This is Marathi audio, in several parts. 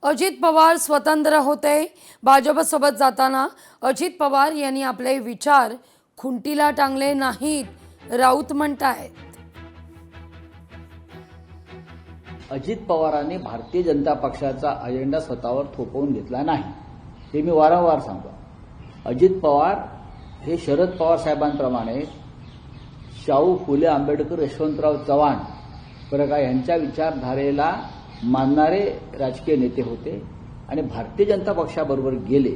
अजित पवार स्वतंत्र होते। भाजपसोबत जाताना अजित पवार यांनी आपले विचार खुंटीला टांगले नाहीत, राऊत म्हणतायत। अजित पवारांनी भारतीय जनता पक्षाचा अजेंडा स्वतःवर थोपवून घेतला नाही, हे मी वारंवार सांगतो। अजित पवार हे शरद पवार साहेबांप्रमाणे शाहू फुले आंबेडकर यशवंतराव चव्हाण बरं यांच्या विचारधारेला मानणारे राजकीय नेते होते आणि भारतीय जनता पक्षाबरोबर गेले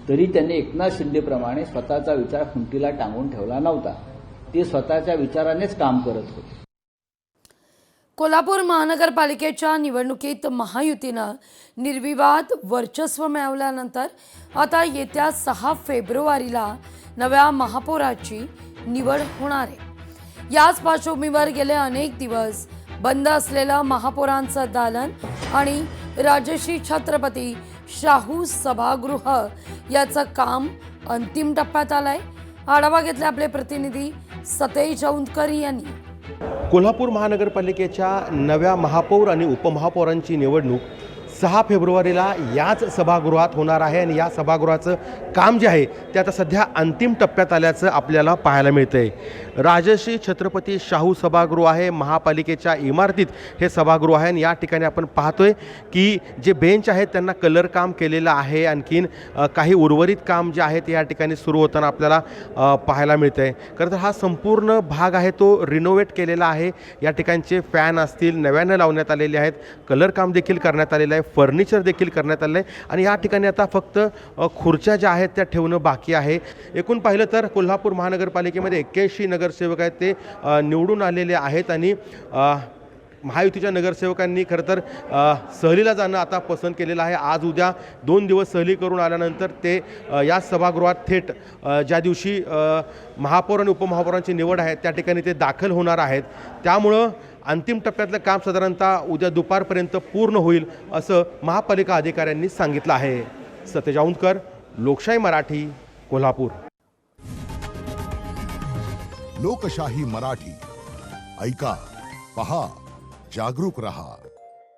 तरी त्यांनी एकनाथ शिंदेप्रमाणे स्वतःचा विचार खुंटीला टांगून ठेवला नव्हता। ते स्वतःच्या विचारानेच काम करत होते। कोल्हापूर महानगरपालिकेच्या निवडणुकीत महायुतीनं निर्विवाद वर्चस्व मिळवल्यानंतर आता येत्या 6 फेब्रुवारीला नव्या महापौराची निवड होणार आहे। याच पार्श्वभूमीवर गेले अनेक दिवस बंद असलेलं महापौरांचं दालन आणि राजश्री छत्रपती शाहू सभागृह याचं काम अंतिम टप्प्यात आलंय। आढावा घेतला आपले प्रतिनिधी सतेज औंधकर यांनी। कोल्हापूर महानगरपालिकेच्या नव्या महापौर आणि उपमहापौरांची निवडणूक 6 फेब्रुवारीला याच सभागृहात होणार आहे आणि या सभागृहाचं काम जे आहे ते आता सध्या अंतिम टप्प्यात आल्याचं आपल्याला पाहायला मिळतंय। राजश्री छत्रपती शाहू सभागृह आहे, महापालिकेच्या इमारतीत हे सभागृह आहे आणि या ठिकाणी आपण पाहतोय की जे बेंच आहेत त्यांना कलर काम केलेलं आहे। आणखीन काही उर्वरित काम जे आहे ते या ठिकाणी सुरू होताना आपल्याला पाहायला मिळतंय। खरं तर हा संपूर्ण भाग आहे तो रिनोव्हेट केलेला आहे। या ठिकाणचे फॅन असतील नव्यानं लावण्यात आलेले आहेत, कलर काम देखील करण्यात आलेलं आहे, फर्निचर देखील करण्यात आलं आहे आणि या ठिकाणी आता फक्त खुर्च्या ज्या आहेत त्या ठेवणं बाकी आहे। एकूण पाहिलं तर कोल्हापूर महानगरपालिकेमध्ये 81 नगरसेवक आहेत ते निवडून आलेले आहेत आणि महायुतीच्या नगरसेवकांनी खरं तर सहलीला जाणं आता पसंत केलेलं आहे। आज उद्या 2 दिवस सहली करून आल्यानंतर ते या सभागृहात थेट ज्या दिवशी महापौर आणि उपमहापौरांची निवड आहे त्या ठिकाणी ते दाखल होणार आहेत। त्यामुळं अंतिम टप्प्यातलं काम साधारणतः उद्या दुपारपर्यंत पूर्ण होईल असं महापालिका अधिकाऱ्यांनी सांगितलं आहे। सतेज औंधकर, लोकशाही मराठी, कोल्हापूर। लोकशाही मराठी ऐका, पहा, जागरूक रहा।